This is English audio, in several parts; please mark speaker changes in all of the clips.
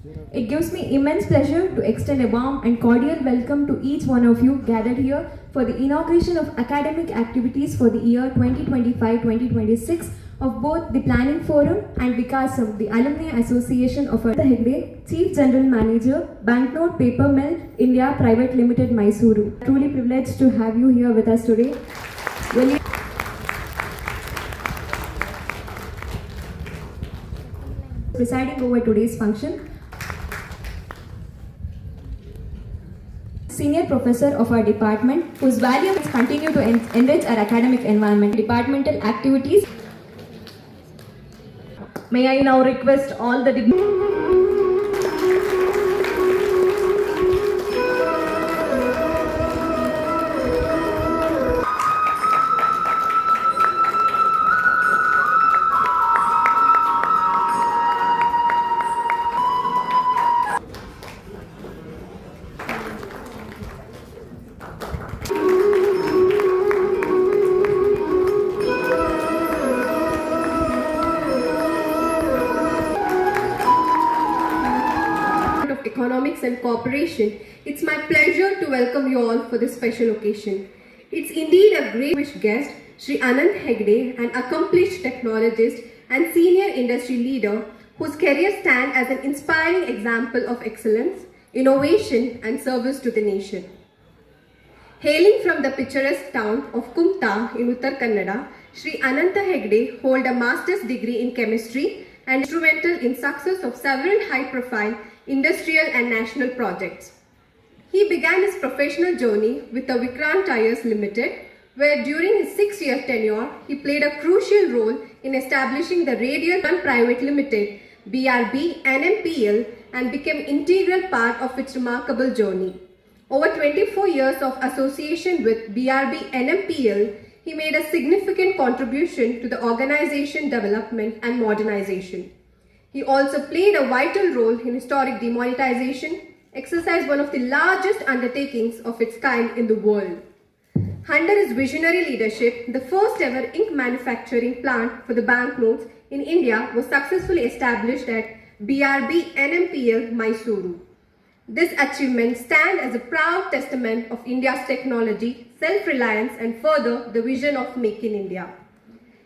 Speaker 1: It gives me immense pleasure to extend a warm and cordial welcome to each one of you gathered here for the inauguration of academic activities for the year 2025-2026 of both the Planning Forum and Vikasam, the Alumni Association of Dr. Hegde, Chief General Manager, Banknote Paper Mill, India Private Limited, Mysuru. Truly privileged to have you here with us today. Presiding over today's function, Senior Professor of our department, whose values continue to enrich our academic environment, departmental activities. May I now request all the
Speaker 2: Economics and Cooperation, it's my pleasure to welcome you all for this special occasion. It's indeed a great guest, Sri Anant Hegde, an accomplished technologist and senior industry leader whose career stands as an inspiring example of excellence, innovation and service to the nation. Hailing from the picturesque town of Kumta in Uttar Kannada, Sri Ananta Hegde holds a master's degree in chemistry and instrumental in success of several high-profile industrial and national projects. He began his professional journey with the Vikrant Tyres Limited, where during his 6-year tenure, he played a crucial role in establishing the Radial Private Limited, BRB NMPL, and became integral part of its remarkable journey. Over 24 years of association with BRB NMPL, he made a significant contribution to the organization development and modernization. He also played a vital role in historic demonetization, exercised one of the largest undertakings of its kind in the world. Under his visionary leadership, the first ever ink manufacturing plant for the banknotes in India was successfully established at BRB NMPL, Mysuru. This achievement stands as a proud testament of India's technology, self-reliance and further the vision of Make in India.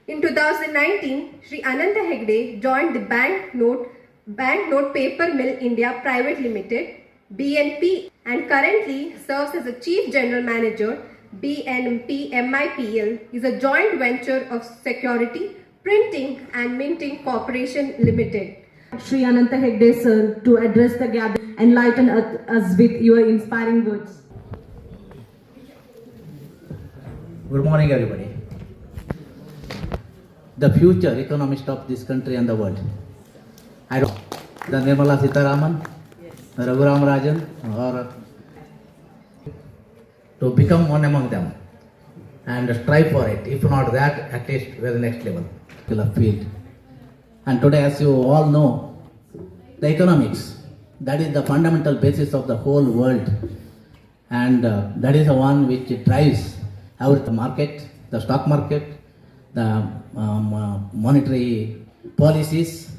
Speaker 2: In 2019, Sri Ananta Hegde joined the Banknote Paper Mill India Private Limited, BNP, and currently serves as a Chief General Manager, BNP MIPL, is a joint venture of Security, Printing and Minting Corporation Limited.
Speaker 1: Sri Ananta Hegde sir to address the gathering, enlighten us with your inspiring words.
Speaker 3: Good morning, everybody. The future economist of this country and the world. I don't the Nirmala Sitharaman, the Raghuram Rajan, or to become one among them and strive for it. If not that, at least we're the next level field. And today, as you all know, the economics, that is the fundamental basis of the whole world, and that is the one which drives our market, the stock market, the monetary policies,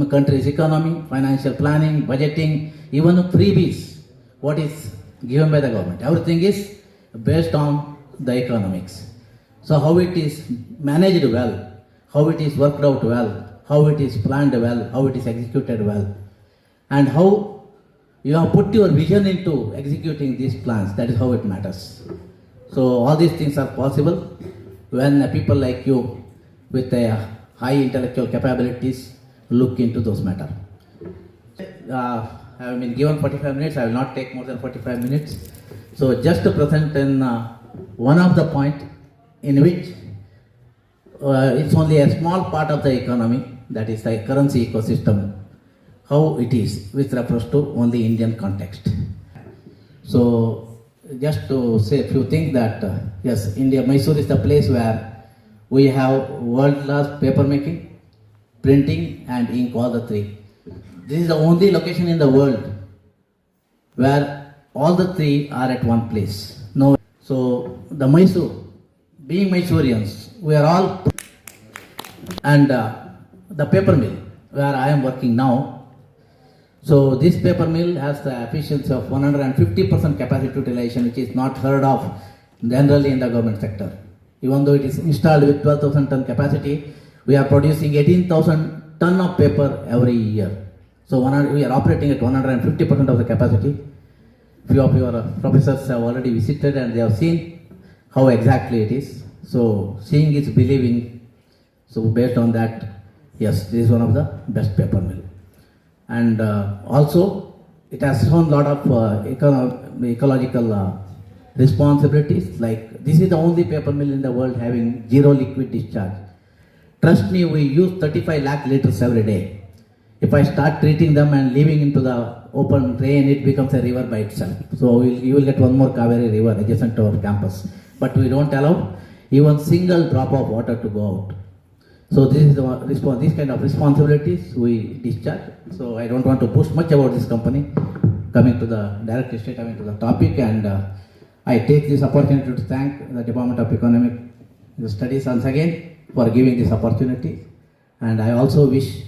Speaker 3: country's economy, financial planning, budgeting, even freebies, what is given by the government. Everything is based on the economics. So how it is managed well, how it is worked out well, how it is planned well, how it is executed well, and how you have put your vision into executing these plans, that is how it matters. So all these things are possible when people like you with a high intellectual capabilities look into those matters. I have been given 45 minutes, I will not take more than 45 minutes. So just to present in one of the point in which it's only a small part of the economy, that is the currency ecosystem, how it is with reference to only Indian context. So just to say a few things that yes, India, Mysore is the place where we have world-class paper making, printing and ink, all the three. This is the only location in the world where all the three are at one place. No, so the Mysore, being Mysoreans, we are all, and the paper mill where I am working now. So this paper mill has the efficiency of 150% capacity utilization, which is not heard of generally in the government sector. Even though it is installed with 12,000 ton capacity, we are producing 18,000 ton of paper every year. So we are operating at 150% of the capacity. Few of your professors have already visited and they have seen how exactly it is. So seeing is believing. So based on that, yes, this is one of the best paper mill. And also it has shown a lot of ecological responsibilities. Like this is the only paper mill in the world having zero liquid discharge. Trust me, we use 35 lakh liters every day. If I start treating them and leaving into the open drain, it becomes a river by itself. So you will get one more Kaveri river adjacent to our campus. But we don't allow even single drop of water to go out. So this is these kind of responsibilities we discharge. So I don't want to push much about this company. Coming to the directly straight coming to the topic, and I take this opportunity to thank the Department of Economic Studies once again for giving this opportunity. And I also wish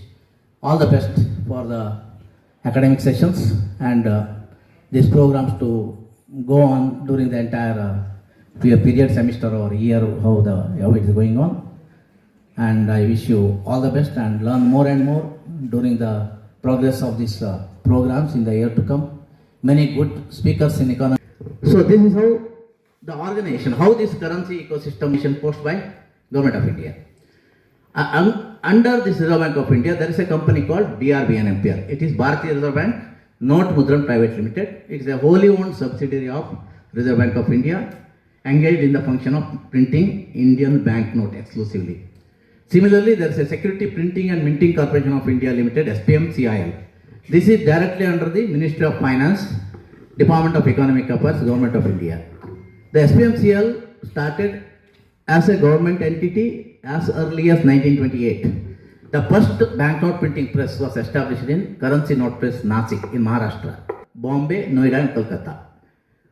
Speaker 3: all the best for the academic sessions and these programs to go on during the entire period, semester or year, how it is going on. And I wish you all the best and learn more and more during the progress of these programs in the year to come. Many good speakers in economy. So this is how the organization, how this currency ecosystem is imposed by Government of India. Under this Reserve Bank of India, there is a company called DRB and MPR. It is Bharatiya Reserve Bank Note Mudran Private Limited. It is a wholly owned subsidiary of Reserve Bank of India, engaged in the function of printing Indian banknote exclusively. Similarly, there is a Security Printing and Minting Corporation of India Limited, SPMCIL. This is directly under the Ministry of Finance, Department of Economic Affairs, Government of India. The SPMCIL started as a government entity as early as 1928. The first banknote printing press was established in Currency Note Press, Nasik in Maharashtra, Bombay, Noida and Kolkata.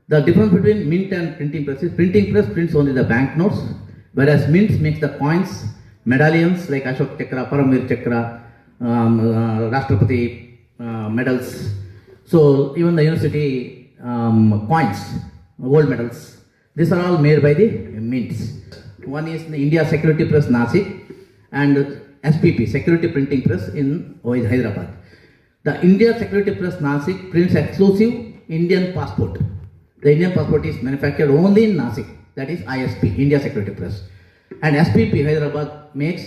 Speaker 3: The difference between mint and printing press is printing press prints only the banknotes, whereas mint makes the coins, medallions like Ashok Chakra, Paramvir Chakra, Rashtrapati medals. So even the university coins, gold medals, these are all made by the mints. One is the India Security Press Nasik and SPP, Security Printing Press in Hyderabad. The India Security Press Nasik prints exclusive Indian passport. The Indian passport is manufactured only in Nasik, that is ISP, India Security Press. And SPP Hyderabad makes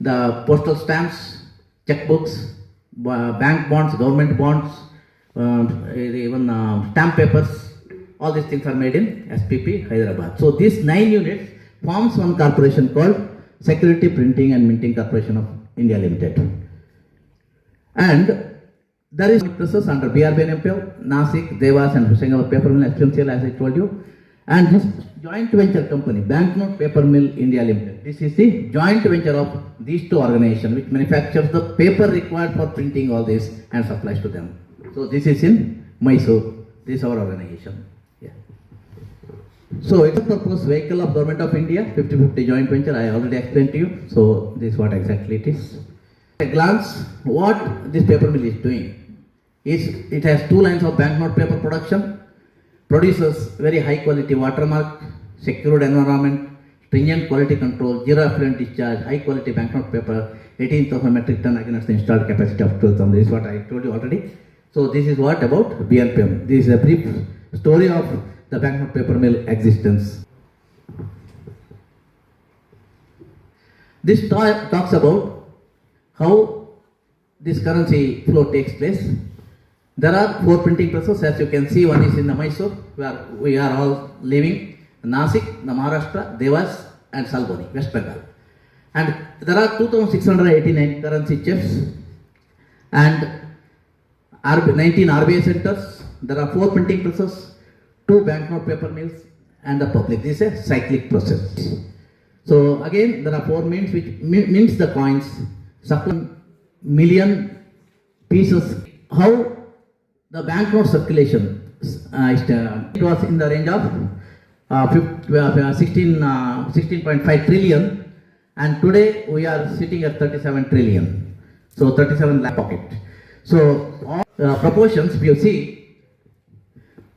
Speaker 3: the postal stamps, checkbooks, bank bonds, government bonds, even stamp papers. All these things are made in SPP Hyderabad. So these 9 units forms one corporation called Security Printing and Minting Corporation of India Limited. And there is presses under BRB and MPL, Nasik, Devas and Hosengabad Paper Mill, SPMCL as I told you. And this joint venture company, Banknote Paper Mill India Limited. This is the joint venture of these two organizations which manufactures the paper required for printing all this and supplies to them. So this is in Mysore. This is our organization. Yeah. So it's a purpose vehicle of Government of India, 50-50 joint venture. I already explained to you. So this is what exactly it is. At a glance, what this paper mill is doing is it has 2 lines of banknote paper production. Produces very high quality watermark, secured environment, stringent quality control, zero effluent discharge, high quality banknote paper, 18,000 metric ton against the installed capacity of 12,000. This is what I told you already. So this is what about BNPM. This is a brief story of the banknote paper mill existence. This talks about how this currency flow takes place. There are 4 printing presses, as you can see. One is in the Mysore, where we are all living, Nasik, the Maharashtra, Devas and Salboni, West Bengal. And there are 2,689 currency chips and 19 RBI centers. There are 4 printing presses, 2 banknote paper mills and the public. This is a cyclic process. So again, there are 4 mints which mints the coins, supply million pieces. How the banknote circulation, it was in the range of 16.5 trillion, and today we are sitting at 37 trillion. So 37 lakh pocket. So proportions, if you see,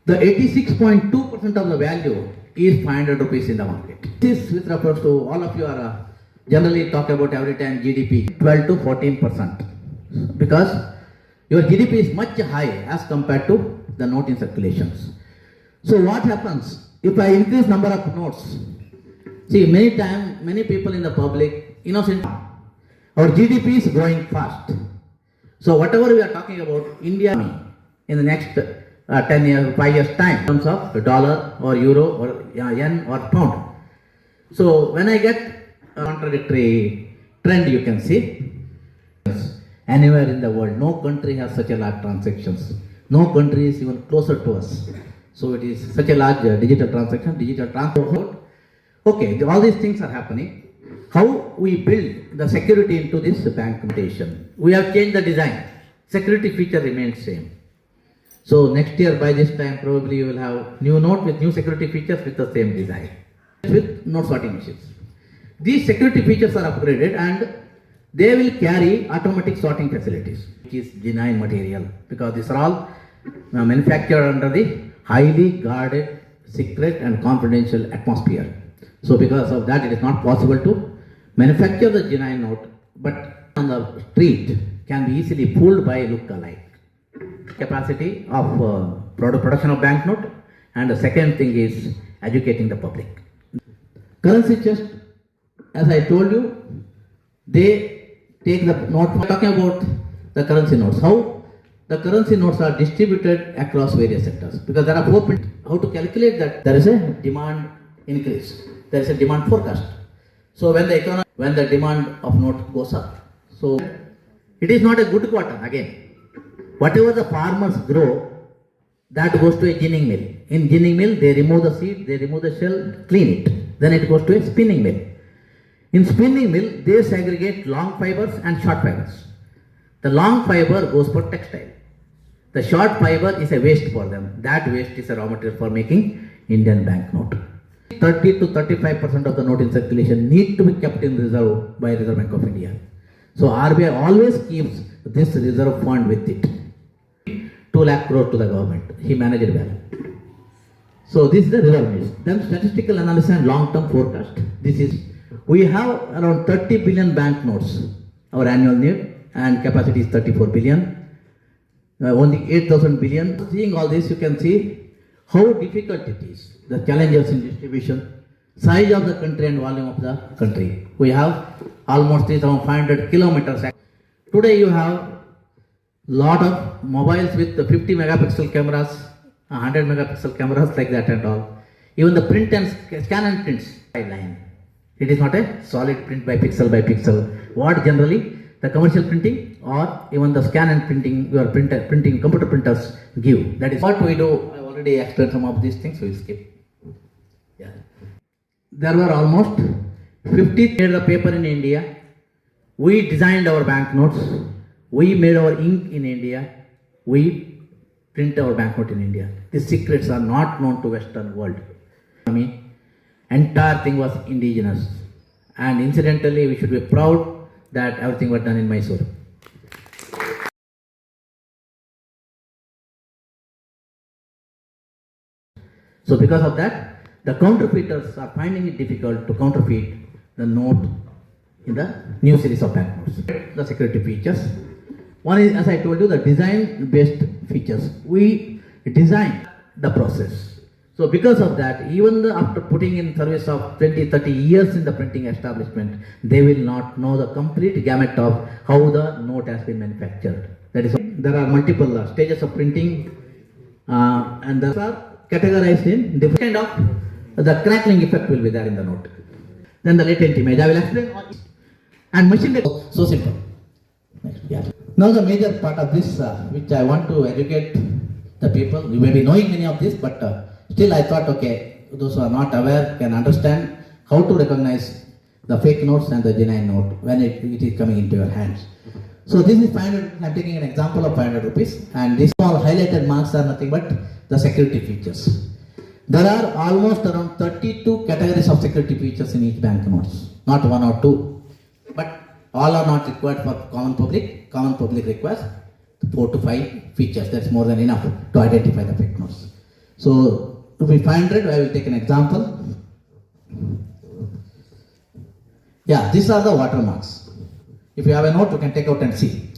Speaker 3: the 86.2% of the value is 500 rupees in the market. This with reference to all of you are generally talk about every time GDP 12 to 14%, because your GDP is much high as compared to the note in circulations. So what happens if I increase number of notes? See, many people in the public innocent. Our GDP is growing fast. So whatever we are talking about India in the next 10 years, 5 years time, in terms of dollar or euro or yen or pound. So when I get a contradictory trend, you can see anywhere in the world, no country has such a large transactions. No country is even closer to us. So it is such a large digital transaction, digital transport. Okay, all these things are happening. How we build the security into this bank implementation? We have changed the design. Security feature remains same. So next year by this time probably you will have new note with new security features with the same design, with note sorting machines. These security features are upgraded and they will carry automatic sorting facilities, which is genuine material, because these are all manufactured under the highly guarded, secret and confidential atmosphere. So because of that, it is not possible to manufacture the genuine note, but on the street can be easily fooled by look-alike. Capacity of production of banknote, and the second thing is educating the public. Currency chest, as I told you, they take the note. Talking about the currency notes, how the currency notes are distributed across various sectors, because there are four. How to calculate that? There is a demand increase, there is a demand forecast. So when the demand of note goes up, so it is not a good quarter again. Whatever the farmers grow, that goes to a ginning mill. In ginning mill, they remove the seed, they remove the shell, clean it. Then it goes to a spinning mill. In spinning mill, they segregate long fibers and short fibers. The long fiber goes for textile. The short fiber is a waste for them. That waste is a raw material for making Indian banknote. 30 to 35% of the note in circulation need to be kept in reserve by Reserve Bank of India. So RBI always keeps this reserve fund with it. 2 lakh crore to the government. He managed well. So this is the reserve needs. Then statistical analysis and long-term forecast. We have around 30 billion banknotes, our annual need, and capacity is 34 billion. Only 8,000 billion. Seeing all this, you can see how difficult it is. The challenges in distribution, size of the country and volume of the country. We have almost 3,500 kilometers. Today you have lot of mobiles with the 50 megapixel cameras, 100 megapixel cameras like that and all. Even the print and scan and prints line. It is not a solid print by pixel. What generally the commercial printing or even the scan and printing, your printing computer printers give. That is what we do. I already explained some of these things, so we skip. Yeah. There were almost 50 grades of paper in India. We designed our banknotes. We made our ink in India. We print our banknote in India. These secrets are not known to Western world. Entire thing was indigenous. And incidentally, we should be proud that everything was done in Mysore. So because of that, the counterfeiters are finding it difficult to counterfeit the note in the new series of banknotes. The security features. One is, as I told you, the design-based features. We design the process. So because of that, even after putting in service of 20, 30 years in the printing establishment, they will not know the complete gamut of how the note has been manufactured. That is, there are multiple stages of printing, and those are categorized in different kind of, the crackling effect will be there in the note. Then the latent image, I will explain all this. And machine so simple. Next, yeah. Now the major part of this, which I want to educate the people, you may be knowing many of this, but still I thought, okay, those who are not aware can understand how to recognize the fake notes and the genuine note when it is coming into your hands. So this is 500, I am taking an example of 500 rupees, and these small highlighted marks are nothing but the security features. There are almost around 32 categories of security features in each banknotes, not one or two, but all are not required for common public. Common public requires 4 to 5 features. That's more than enough to identify the fake notes. So to be 500, I will take an example. Yeah, these are the watermarks. If you have a note, you can take out and see.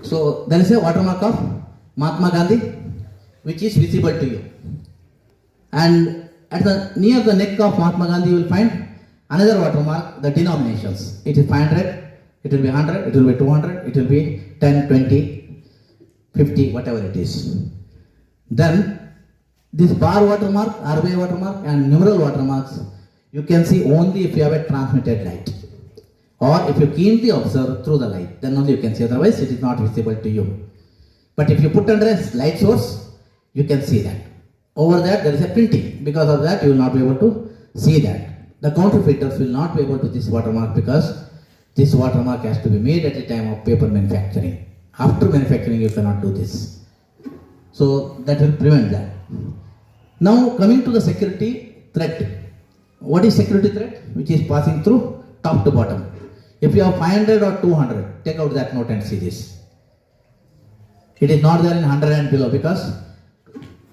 Speaker 3: So there is a watermark of Mahatma Gandhi, which is visible to you. And at the near the neck of Mahatma Gandhi, you will find another watermark, the denominations. It is 500, it will be 100, it will be 200, it will be 10, 20, 50, whatever it is. Then this bar watermark, RBI watermark and numeral watermarks, you can see only if you have a transmitted light. Or if you keenly observe through the light, then only you can see, otherwise it is not visible to you. But if you put under a light source, you can see that. Over that there is a printing. Because of that you will not be able to see that. The counterfeiters will not be able to this watermark because this watermark has to be made at the time of paper manufacturing. After manufacturing you cannot do this. So that will prevent that. Now coming to the security threat. What is security threat? Which is passing through top to bottom. If you have 500 or 200, take out that note and see this. It is not there in 100 and below because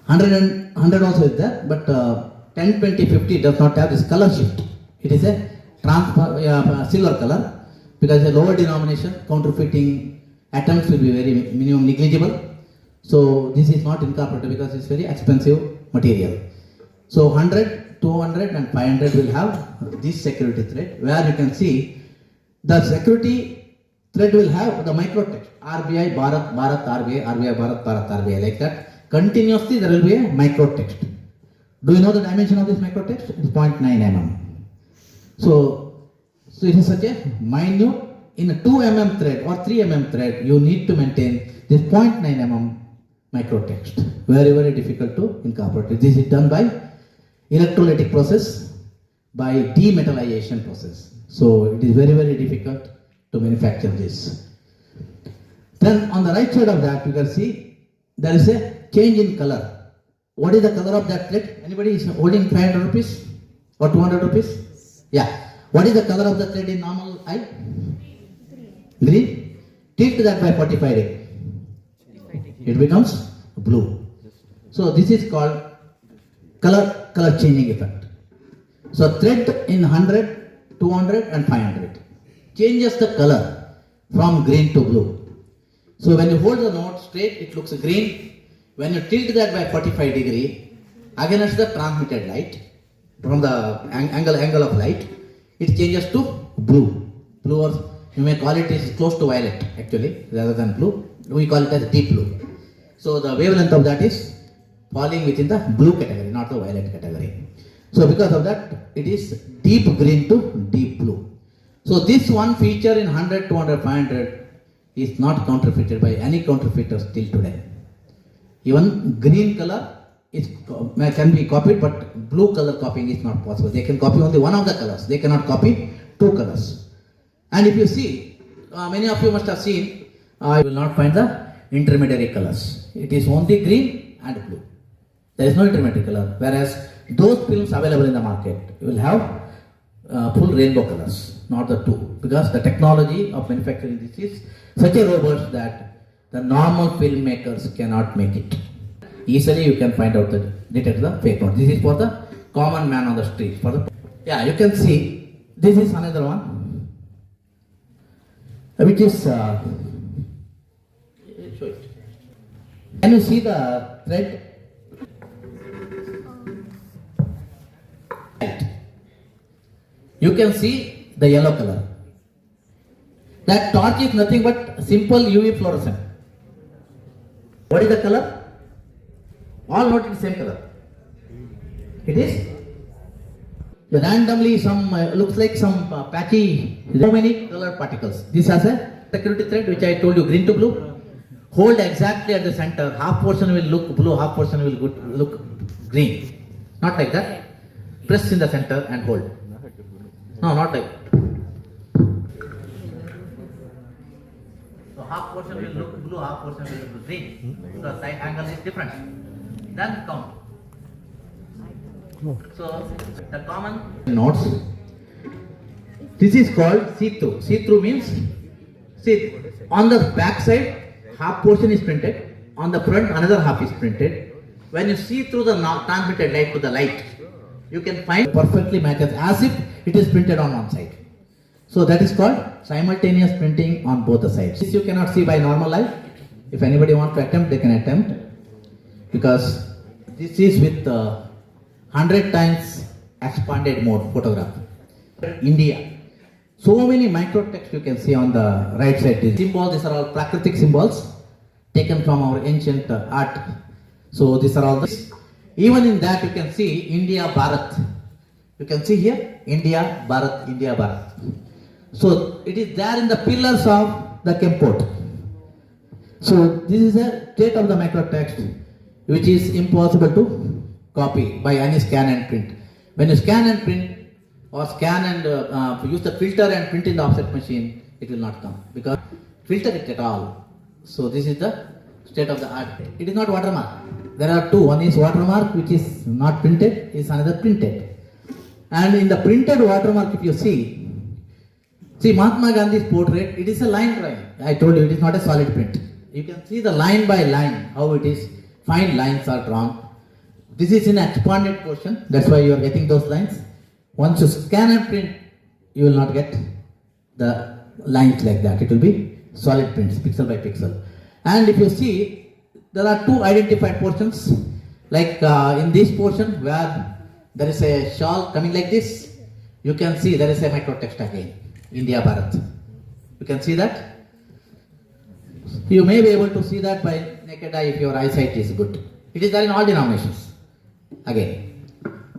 Speaker 3: 100 also is there, but 10, 20, 50 does not have this color shift. It is a silver color because a lower denomination counterfeiting attempts will be very minimum negligible. So this is not incorporated because it's very expensive material. So 100, 200 and 500 will have this security thread where you can see the security thread will have the microtext RBI, Bharat, Bharat, RBI, RBI, Bharat, Bharat, RBI, like that. Continuously there will be a microtext. Do you know the dimension of this microtext? It is 0.9 mm. So it is such a minute, in a 2 mm thread or 3 mm thread, you need to maintain this 0.9 mm microtext. Very, very difficult to incorporate. This is done by electrolytic process, by demetallization process. So it is very, very difficult to manufacture this. Then on the right side of that, you can see there is a change in color. What is the color of that thread? Anybody is holding 500 rupees or 200 rupees? Yeah. What is the color of the thread in normal eye? Green. Tilt that by 45 degrees. It becomes blue. So this is called color changing effect. So thread in 100, 200 and 500 changes the color from green to blue. So when you hold the note straight, it looks green. When you tilt that by 45 degree against the transmitted light, from the angle of light, it changes to blue. Blue, or you may call it is close to violet actually, rather than blue. We call it as deep blue. So the wavelength of that is falling within the blue category, not the violet category. So because of that, it is deep green to deep blue. So this one feature in 100, 200, 500 is not counterfeited by any counterfeiters till today. Even green color can be copied, but blue color copying is not possible. They can copy only one of the colors. They cannot copy two colors. And if you see, many of you must have seen, you will not find the intermediary colors. It is only green and blue. There is no intermediary color. Whereas those films available in the market, you will have full rainbow colors, not the two. Because the technology of manufacturing this is such a robust that the normal filmmakers cannot make it. Easily you can find out detect the fake note. This is for the common man on the street. Yeah, you can see this is another one, which is show it. Can you see the thread? You can see the yellow color. That torch is nothing but simple UV fluorescent. What is the color? All note the same color. It is randomly some looks like some patchy, so many color particles. This has a security thread which I told you, green to blue. Hold exactly at the center. Half portion will look blue, half portion will look green. Not like that. Press in the center and hold. No, not like that. So half portion will look blue, half portion will look green. The side angle is different. Then count. So the common notes. This is called see-through. See-through means See, on the back side, half portion is printed. On the front, another half is printed. When you see through the transmitted light to the light, you can find perfectly matches as if it is printed on one side. So that is called simultaneous printing on both the sides. This you cannot see by normal light. If anybody wants to attempt, they can attempt, because this is with 100 times expanded mode photograph. India. So many micro text you can see on the right side. These symbols, these are all Prakritic symbols taken from our ancient art. So these are all this. Even in that you can see India Bharat. You can see here India Bharat, India Bharat. So it is there in the pillars of the Kemport. So this is a state of the macro text which is impossible to copy by any scan and print. When you scan and print or scan and use the filter and print in the offset machine, it will not come because filter it at all. So this is the state of the art. It is not watermark. There are two. One is watermark which is not printed, is another printed. And in the printed watermark, if you see Mahatma Gandhi's portrait, it is a line drawing. I told you it is not a solid print. You can see the line by line how it is. Fine lines are drawn. This is in expanded portion. That's why you are getting those lines. Once you scan and print, you will not get the lines like that. It will be solid prints, pixel by pixel. And if you see, there are two identified portions. Like in this portion where there is a shawl coming like this, you can see there is a micro text again, India Bharat. You can see that. You may be able to see that by naked eye if your eyesight is good. It is there in all denominations. Again,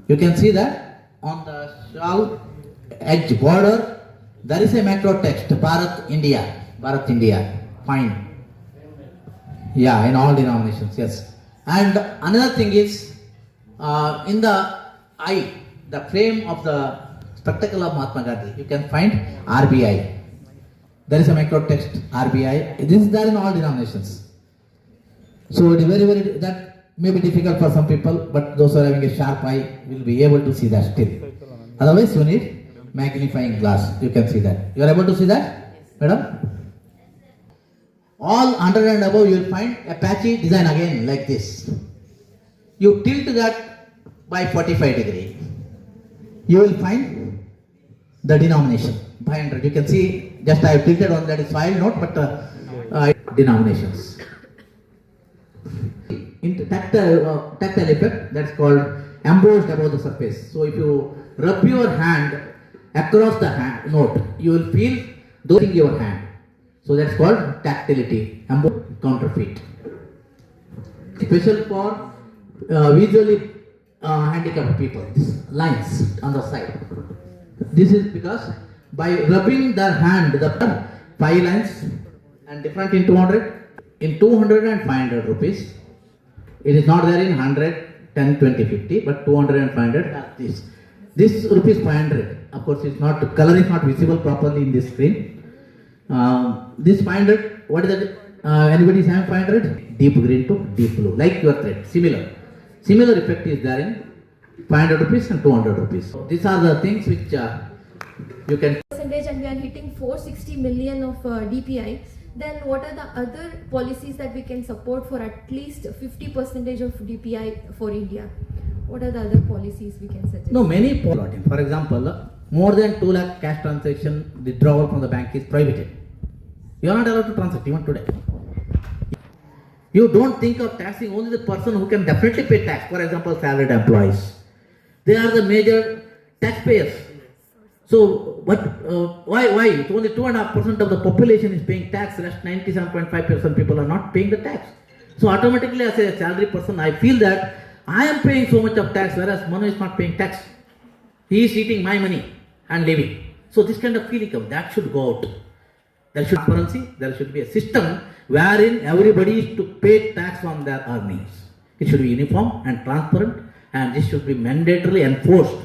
Speaker 3: you can see that on the shawl edge border, there is a macro text, Bharat India, Bharat India, fine. Yeah, in all denominations, yes. And another thing is, in the eye, the frame of the spectacle of Mahatma Gandhi, you can find RBI. There is a macro text, RBI. This is there in all denominations. So it is very, that may be difficult for some people, but those who are having a sharp eye will be able to see that still. Otherwise, you need magnifying glass. You can see that. You are able to see that, madam? All 100 and above, you will find Apache design again like this. You tilt that by 45 degree. You will find the denomination 500. You can see just I have tilted on that is file note, but denominations. In tactile effect, that's called embossed above the surface. So if you rub your hand across the hand note, you will feel those in your hand. So that's called tactility, embossed counterfeit. Special for visually handicapped people. These lines on the side. This is because by rubbing their hand, the 5 lines and different in 200, in 200 and 500 rupees. It is not there in 100, 10, 20, 50, but 200 and 500. This rupees 500. Of course, it's not color is not visible properly in this screen. This 500. What is that? Anybody is having 500? Deep green to deep blue, like your thread. Similar effect is there in 500 rupees and 200 rupees. So these are the things which you can.
Speaker 1: Percentage, and we are hitting 460 million of DPI. Then what are the other policies that we can support for at least 50% of DPI for India? What are the other policies we can suggest?
Speaker 3: No, many policies. For example, more than 2 lakh cash transaction withdrawal from the bank is prohibited. You are not allowed to transact even today. You don't think of taxing only the person who can definitely pay tax. For example, salaried employees. They are the major taxpayers. So, but why? It's only 2.5% of the population is paying tax. Rest 97.5% people are not paying the tax. So automatically, as a salary person, I feel that I am paying so much of tax, whereas Manu is not paying tax. He is eating my money and living. So this kind of feeling that should go out. There should be transparency. There should be a system wherein everybody is to pay tax on their earnings. It should be uniform and transparent, and this should be mandatorily enforced.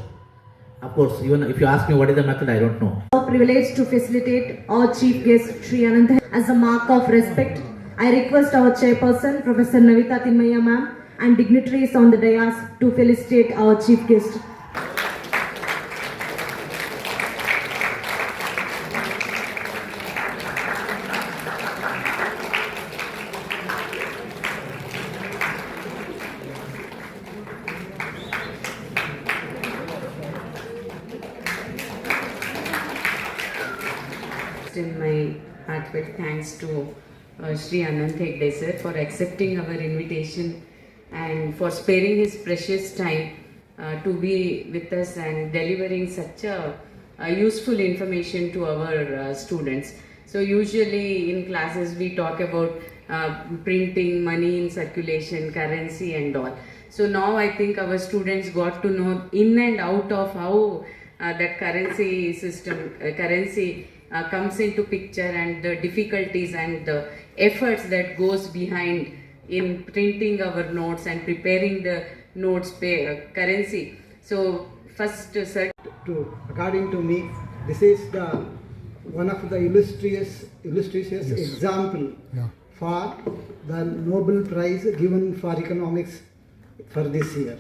Speaker 3: Of course, even if you ask me what is the method, I don't know.
Speaker 4: Privileged to facilitate our chief guest Sri Anand. As a mark of respect, I request our chairperson Professor Navita Timmaya ma'am and dignitaries on the dais to felicitate our chief guest.
Speaker 5: my heartfelt thanks to Shri Anand Hegde sir for accepting our invitation and for sparing his precious time to be with us and delivering such a useful information to our students. So usually in classes we talk about printing, money in circulation, currency and all. So now I think our students got to know in and out of how that currency system, currency comes into picture and the difficulties and the efforts that goes behind in printing our notes and preparing the notes currency. So first
Speaker 6: according to me, this is the one of the illustrious example for the Nobel Prize given for economics for this year.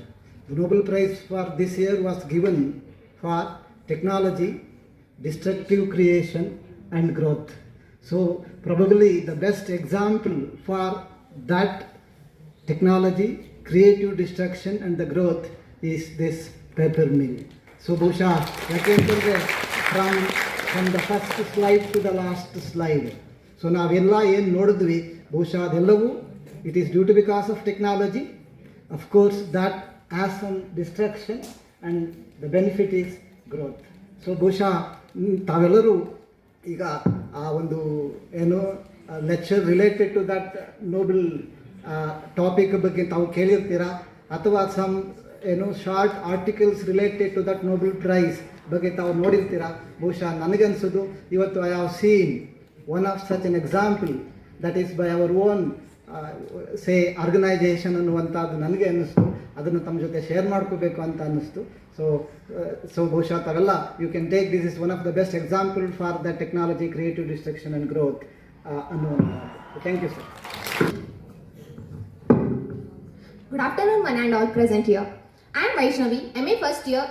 Speaker 6: The Nobel Prize for this year was given for technology, destructive creation and growth. So probably the best example for that technology, creative destruction and the growth is this paper mill. So Bhusha, from the first slide to the last slide. So ನಾವೆಲ್ಲ ಏನು ನೋಡಿದ್ವಿ ಬಹುಶಃ ಅದೆಲ್ಲವೂ it is due to because of technology. Of course that has some destruction and the benefit is growth. So ಬಹುಶಃ ತಾವೆಲ್ಲರೂ ಈಗ ಆ ಒಂದು ಏನು lecture related to that Nobel topic ಬಗ್ಗೆ ತಾವು ಕೇಳಿರ್ತೀರಾ ಅಥವಾ ಸಮ್ ಏನು short articles related to that Nobel prize ಬಗ್ಗೆ ತಾವು ನೋಡಿರ್ತೀರಾ. ಬಹುಶಃ ನನಗನ್ಸೋದು ಇವತ್ತು I have seen one of such an example that is by our own say organization ಅನ್ನುವಂಥದ್ದು ನನಗೆ ಅನ್ನಿಸ್ತು. ಅದನ್ನು ತಮ್ಮ ಜೊತೆ ಶೇರ್ ಮಾಡ್ಕೋಬೇಕು ಅಂತ ಅನ್ನಿಸ್ತು. ಸೊ ಬಹುಶಃ ತಾವೆಲ್ಲ you can take this is one of the best example for the technology creative destruction and growth ಅನ್ನುವಂಥದ್ದು. Thank you sir.
Speaker 7: Good afternoon, one and all present here. I am Vaishnavi, MA first year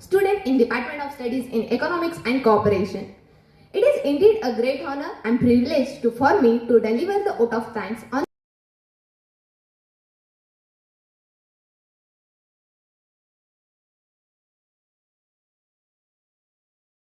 Speaker 7: student in Department of Studies in Economics and Cooperation. It is indeed a great honor and privilege for me to deliver the vote of thanks on